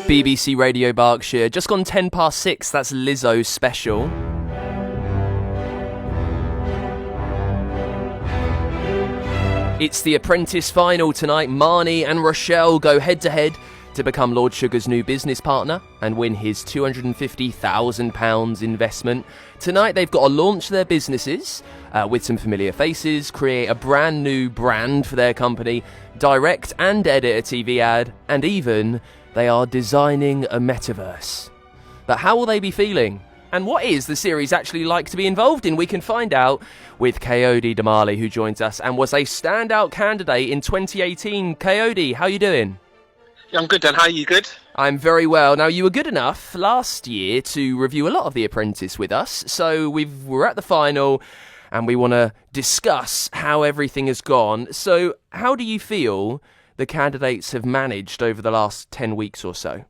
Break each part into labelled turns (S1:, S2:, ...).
S1: BBC Radio Berkshire. Just gone 6:10. That's Lizzo's special. It's the Apprentice final tonight. Marnie and Rochelle go head-to-head to become Lord Sugar's new business partner and win his £250,000 investment. Tonight they've got to launch their businesses with some familiar faces, create a brand new brand for their company, direct and edit a TV ad, and even they are designing a metaverse. But how will they be feeling? And what is the series actually like to be involved in? We can find out with Coyote Damali, who joins us and was a standout candidate in 2018. Coyote, how you doing?
S2: Yeah, I'm good, Dan. How are you? Good?
S1: I'm very well. Now, you were good enough last year to review a lot of The Apprentice with us, so we're at the final and we want to discuss how everything has gone. So, how do you feel the candidates have managed over the last 10 weeks or so?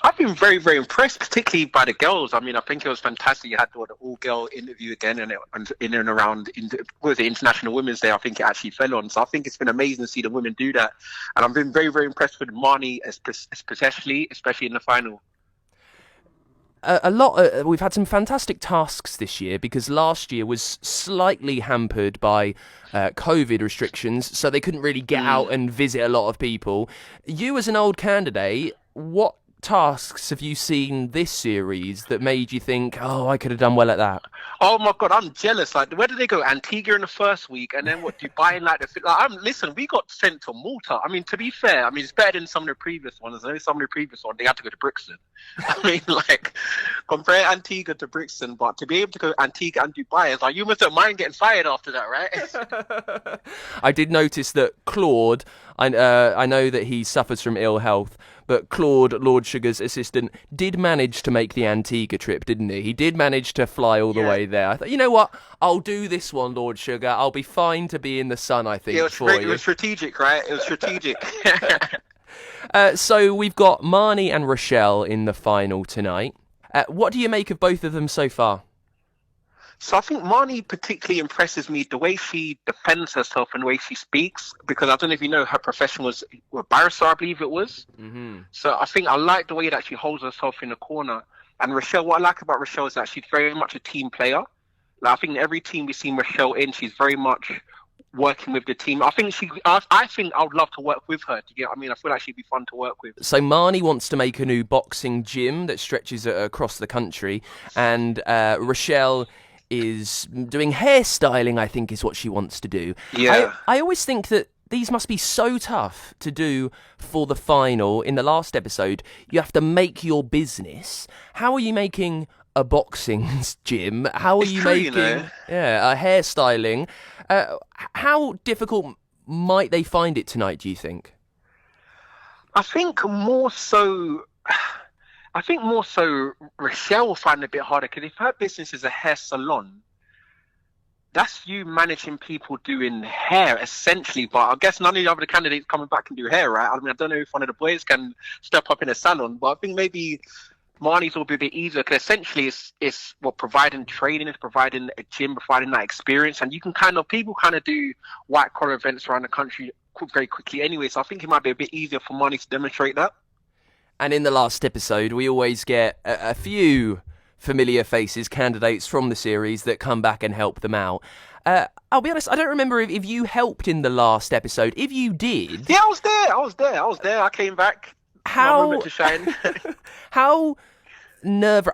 S2: I've been very, very impressed, particularly by the girls. I mean, I think it was fantastic. You had the all-girl interview again, and in and around International Women's Day, I think it actually fell on. So I think it's been amazing to see the women do that. And I've been very, very impressed with Marnie, especially in the final.
S1: We've had some fantastic tasks this year because last year was slightly hampered by COVID restrictions, so they couldn't really get out and visit a lot of people. You, as an old candidate, what tasks have you seen this series that made you think, oh, I could have done well at that?
S2: Oh my God, I'm jealous. Like, where did they go? Antigua in the first week, and then what? Dubai in listen, we got sent to Malta. I mean, to be fair, I mean it's better than some of the previous ones. I know some of the previous ones they had to go to Brixton. I mean, like, compare Antigua to Brixton, but to be able to go Antigua and Dubai is like, you must have mind getting fired after that, right?
S1: I did notice that Claude, I know that he suffers from ill health, but Claude, Lord Sugar's assistant, did manage to make the Antigua trip, didn't he? He did manage to fly all the way there. I thought, you know what? I'll do this one, Lord Sugar. I'll be fine to be in the sun, I think,
S2: it was strategic, right? It was strategic.
S1: So we've got Marnie and Rochelle in the final tonight. What do you make of both of them so far?
S2: So I think Marnie particularly impresses me the way she defends herself and the way she speaks, because I don't know if you know, her profession was a barrister, I believe it was. Mm-hmm. So I think I like the way that she holds herself in the corner. And Rochelle, what I like about Rochelle is that she's very much a team player. Like, I think every team we've seen Rochelle in, she's very much working with the team. I think I would love to work with her. I feel like she'd be fun to work with.
S1: So Marnie wants to make a new boxing gym that stretches across the country, and Rochelle is doing hairstyling, I think is what she wants to do.
S2: Yeah.
S1: I always think that these must be so tough to do for the final. In the last episode, you have to make your business. How are you making a boxing gym? How are you making a hairstyling? How difficult might they find it tonight, do you think?
S2: I think more so Rochelle will find it a bit harder, because if her business is a hair salon, that's you managing people doing hair, essentially. But I guess none of the other candidates coming back can do hair, right? I mean, I don't know if one of the boys can step up in a salon, but I think maybe Marnie's will be a bit easier, because essentially it's providing training, it's providing a gym, providing that experience, and people do white collar events around the country very quickly anyway. So I think it might be a bit easier for Marnie to demonstrate that.
S1: And in the last episode, we always get a few familiar faces, candidates from the series that come back and help them out. I'll be honest, I don't remember if you helped in the last episode. If you did...
S2: Yeah, I was there. I came back.
S1: How...
S2: moment to shine.
S1: How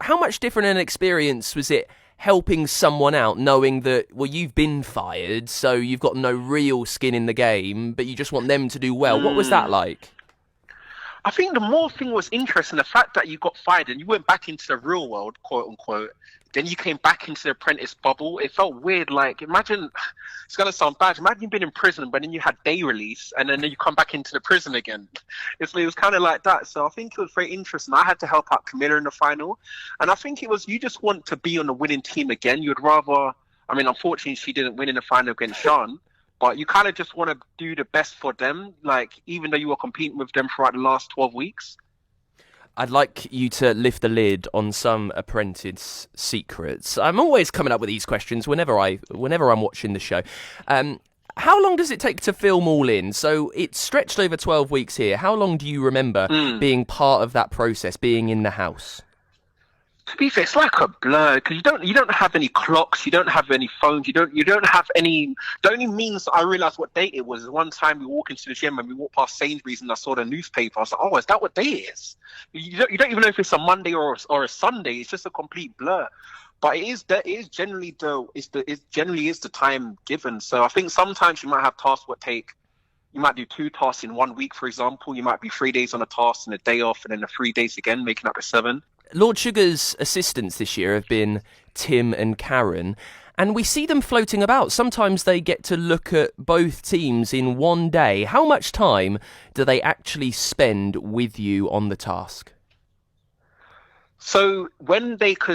S1: much different an experience was it helping someone out, knowing that, well, you've been fired, so you've got no real skin in the game, but you just want them to do well? What was that like?
S2: I think the more thing was interesting, the fact that you got fired and you went back into the real world, quote unquote, then you came back into the apprentice bubble. It felt weird. Like, imagine, it's going to sound bad, imagine you've been in prison, but then you had day release and then you come back into the prison again. It was kind of like that. So I think it was very interesting. I had to help out Camilla in the final. And I think it was, you just want to be on the winning team again. You'd rather, I mean, unfortunately, she didn't win in the final against Sean. But you kind of just want to do the best for them, like, even though you were competing with them throughout the last 12 weeks.
S1: I'd like you to lift the lid on some apprentice secrets. I'm always coming up with these questions whenever I'm watching the show. How long does it take to film all in? So it's stretched over 12 weeks here. How long do you remember being part of that process, being in the house?
S2: To be fair, it's like a blur because you don't have any clocks, you don't have any phones, you don't have any. The only means I realised what date it was one time we walked into the gym and we walked past Sainsbury's and I saw the newspaper. I was like, oh, is that what day it is? You don't even know if it's a Monday or a Sunday. It's just a complete blur. But it generally is the time given. So I think sometimes you might have tasks you might do 2 tasks in 1 week, for example. You might be 3 days on a task and a day off, and then the 3 days again, making up the 7.
S1: Lord Sugar's assistants this year have been Tim and Karen, and we see them floating about. Sometimes they get to look at both teams in one day. How much time do they actually spend with you on the task?
S2: So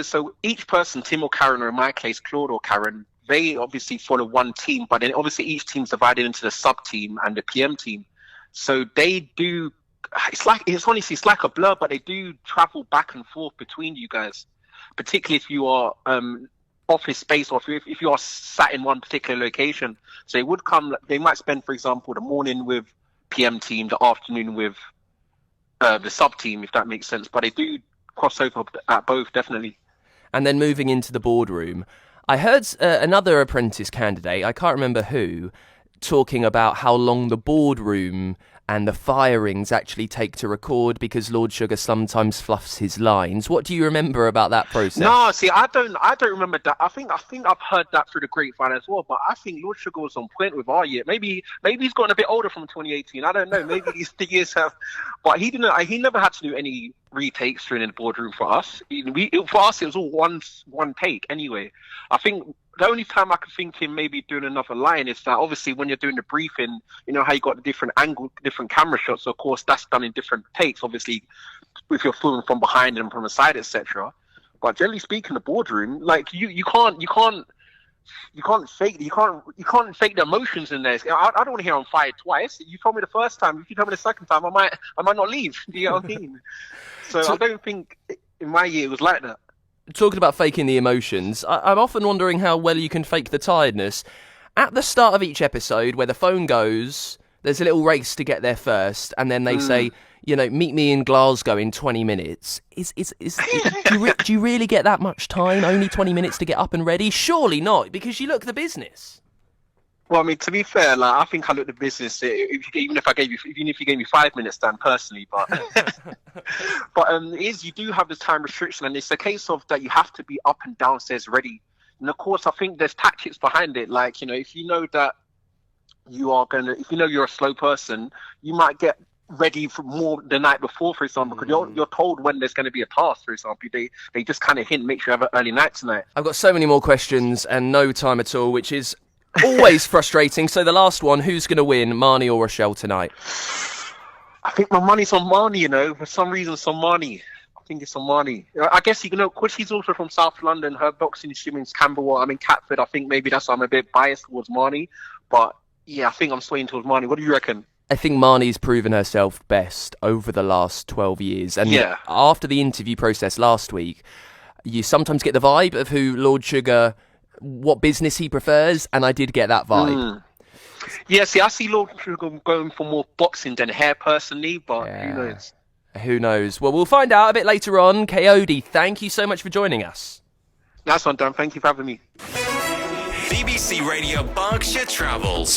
S2: so each person, Tim or Karen, or in my case, Claude or Karen, they obviously follow one team, but then obviously each team's divided into the sub team and the PM team. So they do. It's like a blur, but they do travel back and forth between you guys, particularly if you are office space or if you are sat in one particular location. So they might spend, for example, the morning with PM team, the afternoon with the sub team, if that makes sense. But they do cross over at both, definitely.
S1: And then moving into the boardroom, I heard another apprentice candidate, I can't remember who, talking about how long the boardroom and the firings actually take to record because Lord Sugar sometimes fluffs his lines. What do you remember about that process?
S2: No, see, I don't remember that. I think I've heard that through the grapevine as well. But I think Lord Sugar was on point with our year. Maybe he's gotten a bit older from 2018. I don't know. Maybe the years have. But he didn't. He never had to do any retakes during the boardroom for us. For us, it was all one take anyway. I think the only time I can think him maybe doing another line is that obviously when you're doing the briefing, you know how you got the different angle, different camera shots. So of course that's done in different takes. Obviously, if you're filming from behind and from the side, etc. But generally speaking, the boardroom, like you can't fake the emotions in there. I don't want to hear I'm fired twice. You told me the first time. If you tell me the second time, I might not leave. Do you know what I mean? So I don't think in my year it was like that.
S1: Talking about faking the emotions, I'm often wondering how well you can fake the tiredness. At the start of each episode, where the phone goes, there's a little race to get there first, and then they say, meet me in Glasgow in 20 minutes. Do you really get that much time? Only 20 minutes to get up and ready? Surely not, because you look the business.
S2: Well, I mean, to be fair, like I think I look the business. Even if you gave me 5 minutes, Dan, personally, but you do have this time restriction, and it's a case of that you have to be up and downstairs ready. And of course, I think there's tactics behind it. Like if you know that you're a slow person, you might get ready for more the night before, for example, because you're told when there's going to be a task, for example. They just kind of hint, make sure you have an early night tonight.
S1: I've got so many more questions and no time at all, which is always frustrating. So the last one, who's going to win, Marnie or Rochelle tonight?
S2: I think my money's on Marnie, For some reason, it's on Marnie. I think it's on Marnie. I guess, because she's also from South London, her boxing swimming's Camberwell. I'm in Catford. I think maybe that's why I'm a bit biased towards Marnie. But, yeah, I think I'm swaying towards Marnie. What do you reckon?
S1: I think Marnie's proven herself best over the last 12 years. And after the interview process last week, you sometimes get the vibe of who Lord Sugar, what business he prefers, and I did get that vibe.
S2: Yeah, see, I see Lord Sugar going for more boxing than hair personally, but who knows?
S1: Who knows? Well, we'll find out a bit later on. Coyote, thank you so much for joining us.
S2: Nice one, Dan. Thank you for having me.
S3: BBC Radio Berkshire Travels.